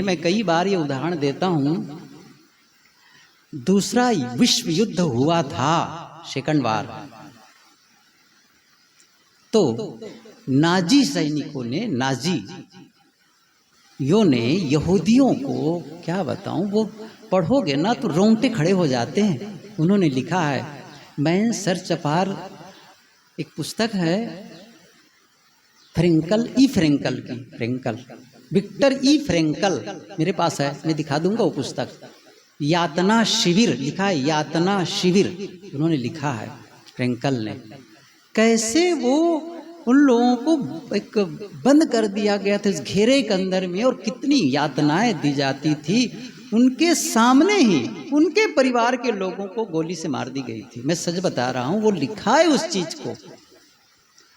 मैं कई बार ये उदाहरण देता हूं। दूसरा विश्व युद्ध हुआ था, सेकंड वार, तो नाजी सैनिकों ने, नाजियों ने यहूदियों को, क्या बताऊं, वो पढ़ोगे ना तो रोंगटे खड़े हो जाते हैं। उन्होंने लिखा है, मैं सर चपार, एक पुस्तक है फ्रेंकल, विक्टर ई फ्रेंकल मेरे पास है, मैं दिखा दूंगा वो पुस्तक। यातना शिविर लिखा है, यातना शिविर उन्होंने लिखा है फ्रेंकल ने। कैसे वो उन लोगों को एक बंद कर दिया गया था इस घेरे के अंदर में, और कितनी यातनाएं दी जाती थी। उनके सामने ही उनके परिवार के लोगों को गोली से मार दी गई थी। मैं सच बता रहा हूं, वो लिखा है उस चीज को,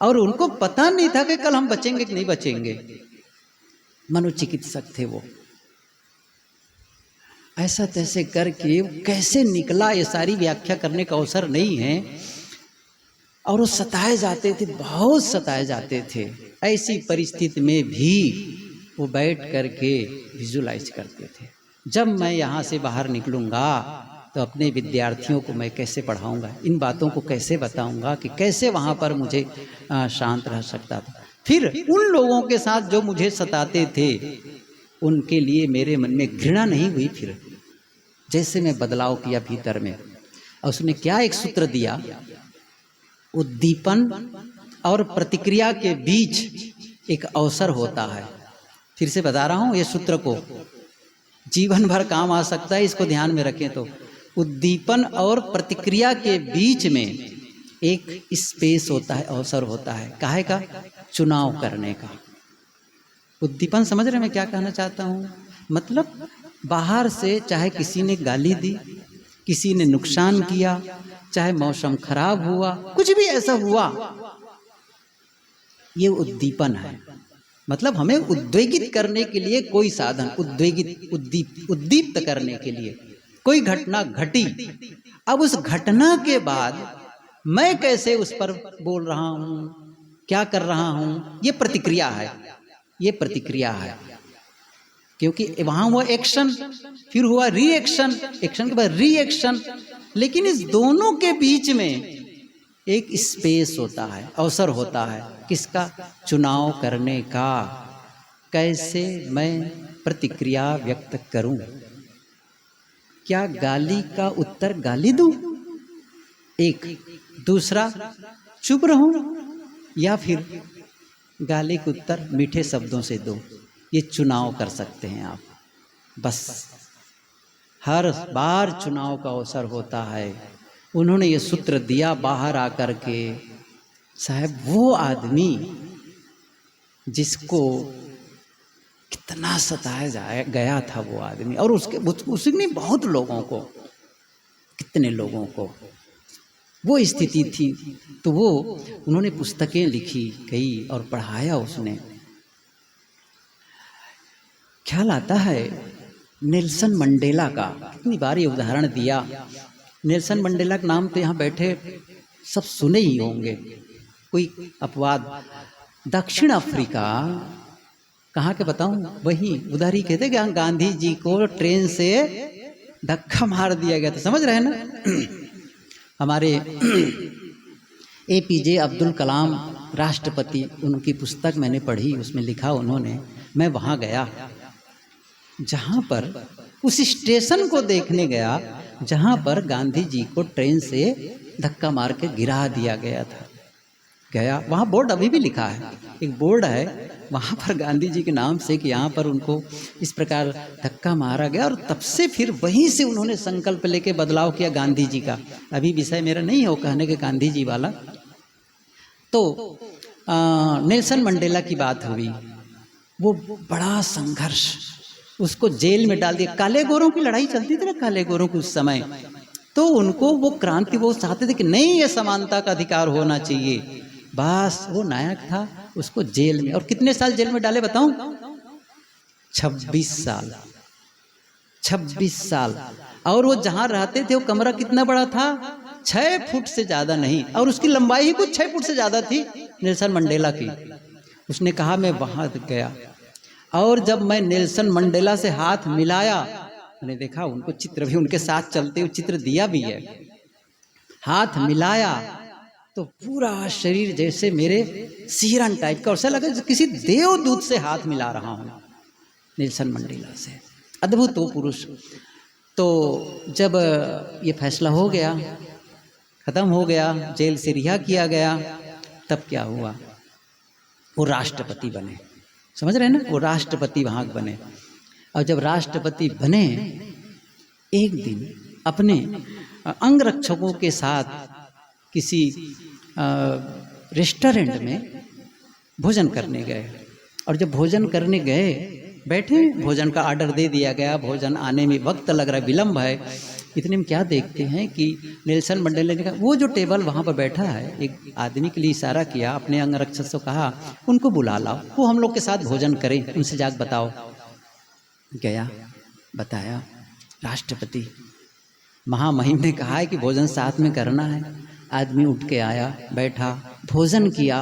और उनको पता नहीं था कि कल हम बचेंगे कि नहीं बचेंगे। मनोचिकित्सक थे वो। ऐसा तैसे करके कैसे निकला, ये सारी व्याख्या करने का अवसर नहीं है। और वो सताए जाते थे, बहुत सताए जाते थे। ऐसी परिस्थिति में भी वो बैठ करके विजुलाइज करते थे, जब मैं यहाँ से बाहर निकलूँगा तो अपने विद्यार्थियों को मैं कैसे पढ़ाऊँगा, इन बातों को कैसे बताऊँगा कि कैसे वहाँ पर मुझे शांत रह सकता था। फिर उन लोगों के साथ जो मुझे सताते थे, उनके लिए मेरे मन में घृणा नहीं हुई। फिर जैसे मैं बदलाव किया भीतर में, और उसने क्या एक सूत्र दिया, उद्दीपन और प्रतिक्रिया के बीच एक अवसर होता है। फिर से बता रहा हूँ, ये सूत्र को जीवन भर काम आ सकता है, इसको ध्यान में रखें। तो उद्दीपन और प्रतिक्रिया के बीच में एक स्पेस होता है, अवसर होता है। काहे का? चुनाव करने का। उद्दीपन समझ रहे मैं क्या कहना चाहता हूँ? मतलब बाहर से चाहे किसी ने गाली दी, किसी ने नुकसान किया, चाहे मौसम खराब हुआ, कुछ भी ऐसा हुआ, ये उद्दीपन है। मतलब हमें उद्वेगित करने के लिए कोई साधन, उद्दीप्त करने के लिए कोई घटना घटी। अब उस घटना के बाद मैं कैसे उस पर बोल रहा हूं, क्या कर रहा हूं, ये प्रतिक्रिया है, ये प्रतिक्रिया है। क्योंकि वहां हुआ एक्शन, फिर हुआ रिएक्शन, एक्शन के बाद रिएक्शन, लेकिन इस दोनों के बीच में एक स्पेस होता है, अवसर होता है। किसका? चुनाव करने का। कैसे मैं प्रतिक्रिया व्यक्त करूं? क्या गाली का उत्तर गाली दूं? एक। दूसरा, चुप रहूं, या फिर गाली का उत्तर मीठे शब्दों से दो। ये चुनाव कर सकते हैं आप। बस हर बार चुनाव का अवसर होता है। उन्होंने ये सूत्र दिया बाहर आकर के, साहब वो आदमी जिसको कितना सताया गया था वो आदमी, और उसने बहुत लोगों को, कितने लोगों को वो स्थिति थी। तो वो उन्होंने पुस्तकें लिखी कई और पढ़ाया उसने। ख्याल आता है नेल्सन मंडेला का, कितनी बार ये उदाहरण दिया। नेल्सन मंडेला का नाम तो यहाँ बैठे सब सुने ही होंगे, कोई अपवाद। दक्षिण अफ्रीका, कहाँ के बताऊं, वही उधर ही कहते कि गांधी जी को ट्रेन से धक्का मार दिया गया था, समझ रहे हैं ना। हमारे APJ अब्दुल कलाम राष्ट्रपति, उनकी पुस्तक मैंने पढ़ी, उसमें लिखा उन्होंने, मैं वहाँ गया जहाँ पर उस स्टेशन को देखने गया जहाँ पर गांधी जी को ट्रेन से धक्का मार के गिरा दिया गया था। गया, वहाँ बोर्ड अभी भी लिखा है, एक बोर्ड है वहाँ पर गांधी जी के नाम से कि यहाँ पर उनको इस प्रकार धक्का मारा गया। और तब से फिर वहीं से उन्होंने संकल्प लेके बदलाव किया गांधी जी का। अभी विषय मेरा नहीं हो कहने के गांधी जी वाला। तो नेल्सन मंडेला की बात हुई, वो बड़ा संघर्ष, उसको जेल में डाल दिया। काले गोरों की लड़ाई चलती थी ना, काले गोरों की उस समय, तो उनको वो क्रांति, वो चाहते थे कि नहीं, ये समानता का अधिकार होना चाहिए। बस वो नायक था, उसको जेल में, और कितने साल जेल में डाले बताऊं? 26 साल। 26 साल। और वो जहां रहते थे वो कमरा कितना बड़ा था? 6 फुट से ज्यादा नहीं, और उसकी लंबाई ही कुछ 6 फुट से ज्यादा थी नेल्सन मंडेला की। उसने कहा मैं वहां गया, और जब मैं नेल्सन मंडेला से हाथ मिलाया, मैंने देखा उनको चित्र भी उनके साथ चलते हुए चित्र दिया भी है, हाथ मिलाया तो पूरा शरीर जैसे मेरे सिहरन टाइप का, ऐसा लगा किसी देवदूत से हाथ मिला रहा हूँ, नेल्सन मंडेला से। अद्भुत वो पुरुष। तो जब ये फैसला हो गया, खत्म हो गया, जेल से रिहा किया गया, तब क्या हुआ, वो राष्ट्रपति बने। समझ रहे हैं ना, वो राष्ट्रपति वहाँ बने। और जब राष्ट्रपति बने, एक दिन अपने अंगरक्षकों के साथ किसी रेस्टोरेंट में भोजन करने गए। और जब भोजन करने गए, बैठे, भोजन का ऑर्डर दे दिया गया, भोजन आने में वक्त लग रहा है, विलम्ब है। इतने में क्या देखते हैं कि नेल्सन मंडेला ने कहा, वो जो टेबल वहाँ पर बैठा है, एक आदमी के लिए इशारा किया, अपने अंगरक्षक से कहा उनको बुला लाओ, वो हम लोग के साथ भोजन करें, उनसे जाकर बताओ। गया, बताया, राष्ट्रपति महामहिम ने कहा है कि भोजन साथ में करना है। आदमी उठ के आया, बैठा, भोजन किया।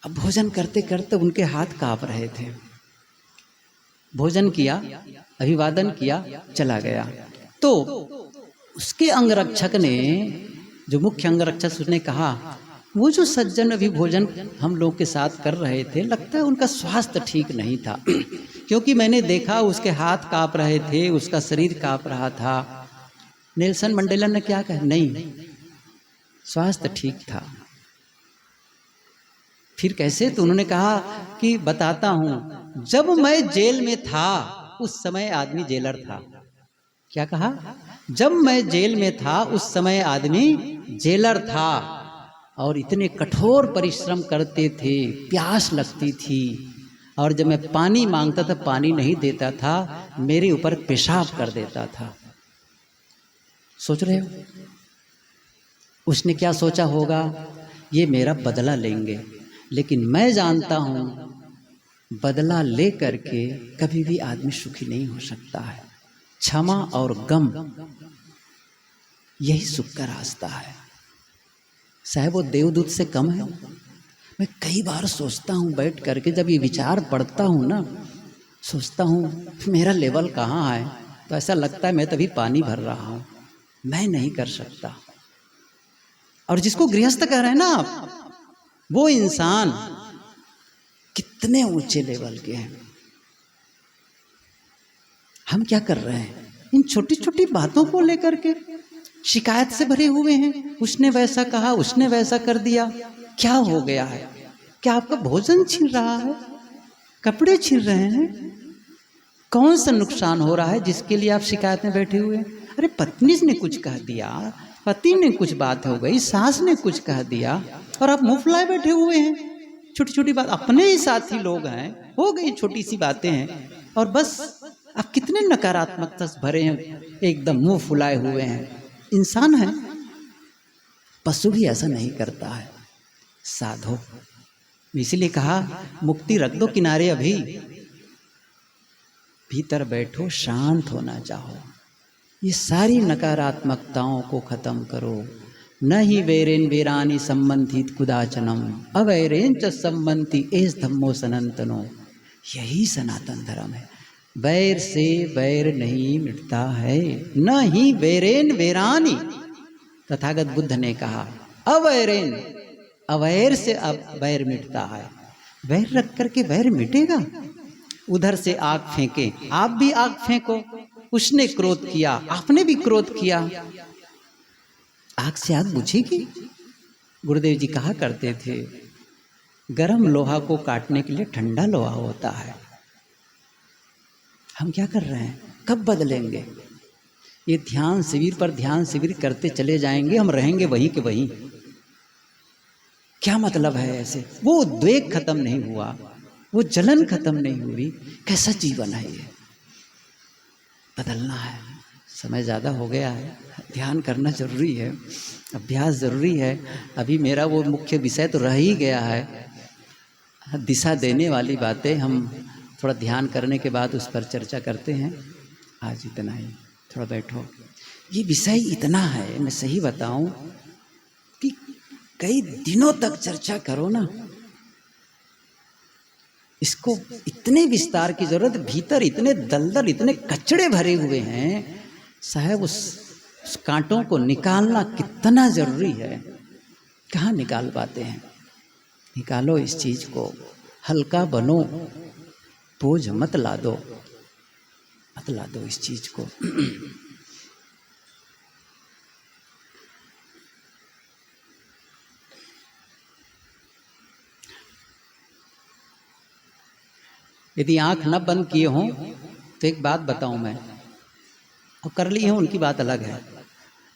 अब भोजन करते करते उनके हाथ कांप रहे थे। भोजन किया, अभिवादन किया, चला गया। तो उसके अंगरक्षक ने, जो मुख्य अंगरक्षक, उसने कहा वो जो सज्जन अभी भोजन हम लोग के साथ कर रहे थे, लगता है उनका स्वास्थ्य ठीक नहीं था क्योंकि मैंने देखा उसके हाथ कांप रहे थे, उसका शरीर कांप रहा था। नेल्सन मंडेला ने क्या कहा, नहीं, स्वास्थ्य ठीक था। फिर कैसे? तो उन्होंने कहा कि बताता हूं, जब मैं जेल में था उस समय आदमी जेलर था। क्या कहा? जब मैं जेल में था उस समय आदमी जेलर था और इतने कठोर परिश्रम करते थे, प्यास लगती थी, और जब मैं पानी मांगता था पानी नहीं देता था, मेरे ऊपर पेशाब कर देता था। सोच रहे हो उसने क्या सोचा होगा? ये मेरा बदला लेंगे। लेकिन मैं जानता हूं बदला ले करके कभी भी आदमी सुखी नहीं हो सकता है। क्षमा और गम, यही सुख का रास्ता है। चाहे वो देवदूत से कम है। मैं कई बार सोचता हूँ बैठ करके, जब ये विचार पढ़ता हूँ ना, सोचता हूँ मेरा लेवल कहाँ है, तो ऐसा लगता है मैं तभी पानी भर रहा हूँ, मैं नहीं कर सकता। और जिसको गृहस्थ कह रहे हैं ना आप, वो इंसान कितने ऊंचे लेवल के हैं। हम क्या कर रहे हैं? इन छोटी छोटी बातों को लेकर के शिकायत से भरे हुए हैं। उसने वैसा कहा, उसने वैसा कर दिया। क्या हो गया है? क्या आपका भोजन छीन रहा है? कपड़े छीन रहे हैं? कौन सा नुकसान हो रहा है जिसके लिए आप शिकायत में बैठे हुए हैं? अरे पत्नी ने कुछ कह दिया, पति ने कुछ बात हो गई, सास ने कुछ कह दिया, और आप मुंह फुलाए बैठे हुए हैं। छोटी छोटी बात, अपने ही साथी लोग हैं, हो गई छोटी सी बातें हैं, और बस आप कितने नकारात्मकता से भरे हैं, एकदम मुंह फुलाए हुए हैं। इंसान है, पशु भी ऐसा नहीं करता है। साधो, इसीलिए कहा मुक्ति रख दो किनारे, अभी भीतर बैठो, शांत होना चाहो। ये सारी नकारात्मकताओं को खत्म करो। न ही वैरेन वेरानी संबंधित कुदाचनम अवैरेन च संबंधी एस धम्मो सनातनो। यही सनातन धर्म है। वैर से वैर नहीं मिटता है, न ही वैरेन वेरानी। तथागत बुद्ध ने कहा अवैरेन, अवैर से अब वैर मिटता है। वैर रख करके वैर मिटेगा? उधर से आग फेंके, आप भी आग फेंको। उसने क्रोध किया, आपने भी क्रोध किया, आग से आग बुझेगी? गुरुदेव जी कहा करते थे, गर्म लोहा को काटने के लिए ठंडा लोहा होता है। हम क्या कर रहे हैं? कब बदलेंगे? ये ध्यान शिविर पर ध्यान शिविर करते चले जाएंगे, हम रहेंगे वहीं के वहीं। क्या मतलब है ऐसे? वो उद्वेग खत्म नहीं हुआ, वो जलन खत्म नहीं हुई। कैसा जीवन है ये? बदलना है। समय ज़्यादा हो गया है, ध्यान करना जरूरी है, अभ्यास जरूरी है। अभी मेरा वो मुख्य विषय तो रह ही गया है, दिशा देने वाली बातें। हम थोड़ा ध्यान करने के बाद उस पर चर्चा करते हैं। आज इतना ही, थोड़ा बैठो। ये विषय इतना है, मैं सही बताऊं कि कई दिनों तक चर्चा करो ना, इसको इतने विस्तार की जरूरत, भीतर इतने दलदल, इतने कचड़े भरे हुए हैं साहब, उस कांटों को निकालना कितना जरूरी है। कहाँ निकाल पाते हैं? निकालो इस चीज को, हल्का बनो, बोझ मत ला दो, मत ला दो इस चीज को। यदि आंख न बंद किए हों तो एक बात बताऊं मैं, और कर ली हो उनकी बात अलग है।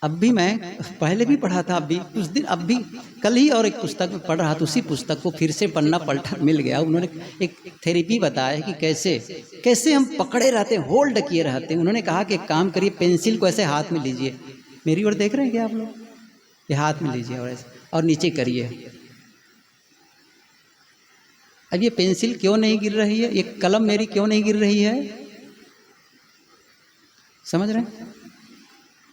अब भी मैं पहले भी पढ़ा था, अब भी उस दिन, अब भी कल ही और एक पुस्तक में पढ़ रहा था, उसी पुस्तक को फिर से पढ़ना पलटा मिल गया। उन्होंने एक थेरेपी बताया कि कैसे कैसे हम पकड़े रहते हैं, होल्ड किए रहते हैं। उन्होंने कहा कि एक काम करिए, पेंसिल को ऐसे हाथ में लीजिए, मेरी ओर देख रहे हैं क्या आप लोग? ये हाथ में लीजिए और ऐसे, और नीचे करिए। अब ये पेंसिल क्यों नहीं गिर रही है, ये कलम मेरी क्यों नहीं गिर रही है? समझ रहे हैं?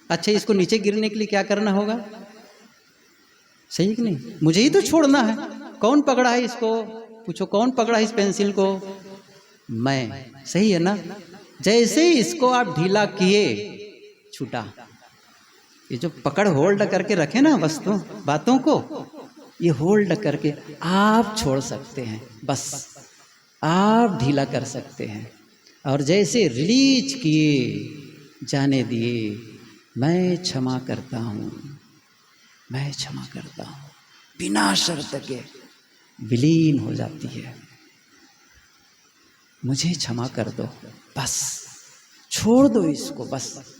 अच्छा, इसको नीचे गिरने के लिए क्या करना होगा? सही कि नहीं? मुझे ही तो छोड़ना है। कौन पकड़ा है इसको? पूछो, कौन पकड़ा है इस पेंसिल को? मैं। सही है ना? जैसे ही इसको आप ढीला किए, छूटा। ये जो पकड़ होल्ड करके रखे ना वस्तु बातों को, ये होल्ड करके आप छोड़ सकते हैं, बस आप ढीला कर सकते हैं। और जैसे रिलीज किए, जाने दिए, मैं क्षमा करता हूँ, मैं क्षमा करता हूँ, बिना शर्त के विलीन हो जाती है। मुझे क्षमा कर दो, बस छोड़ दो इसको, बस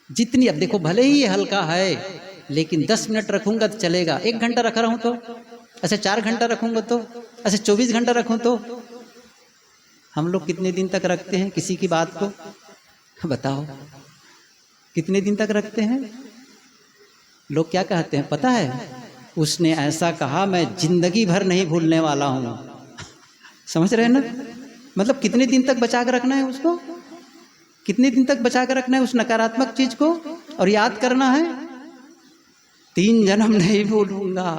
जितनी। अब देखो, भले ही ये हल्का है, लेकिन 10 मिनट रखूंगा तो चलेगा, 1 घंटा रख रहा हूं तो, अच्छा 4 घंटा रखूंगा तो, अच्छा 24 घंटा रखूं तो। हम लोग कितने दिन तक रखते हैं किसी की बात को? बताओ, कितने दिन तक रखते हैं? लोग क्या कहते हैं पता है? उसने ऐसा कहा, मैं जिंदगी भर नहीं भूलने वाला हूं। समझ रहे हैं ना? मतलब कितने दिन तक बचा कर रखना है उसको, कितने दिन तक बचा कर रखना है उस नकारात्मक चीज को, और याद करना है 3 जन्म नहीं भूलूंगा।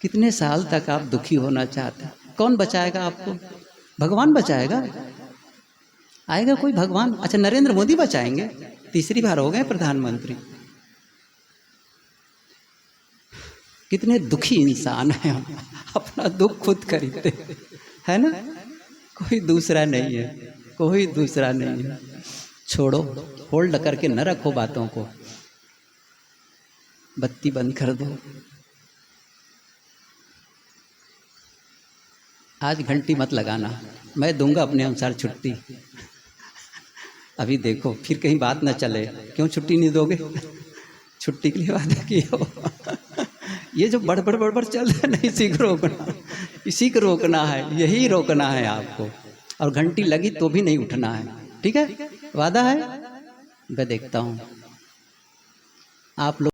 कितने साल तक आप दुखी होना चाहते हैं? कौन बचाएगा आपको? भगवान बचाएगा? आएगा कोई भगवान? अच्छा, नरेंद्र मोदी बचाएंगे? तीसरी बार हो गए प्रधानमंत्री। कितने दुखी इंसान हैं हम, अपना दुख खुद खरीदते है ना? कोई दूसरा नहीं है, कोई दूसरा नहीं है। छोड़ो, होल्ड करके न रखो बातों को, बत्ती बंद कर दो। आज घंटी मत लगाना, मैं दूंगा अपने अनुसार छुट्टी। अभी देखो फिर कहीं बात न चले, क्यों छुट्टी नहीं दोगे? छुट्टी के लिए वादा किया हो। ये जो बड़बड़ बड़बड़ चल रहा है ना, इसी को रोकना, इसी को रोकना है, यही रोकना है आपको। और घंटी लगी तो भी नहीं उठना है, ठीक है? वादा है? मैं देखता हूँ आप लोग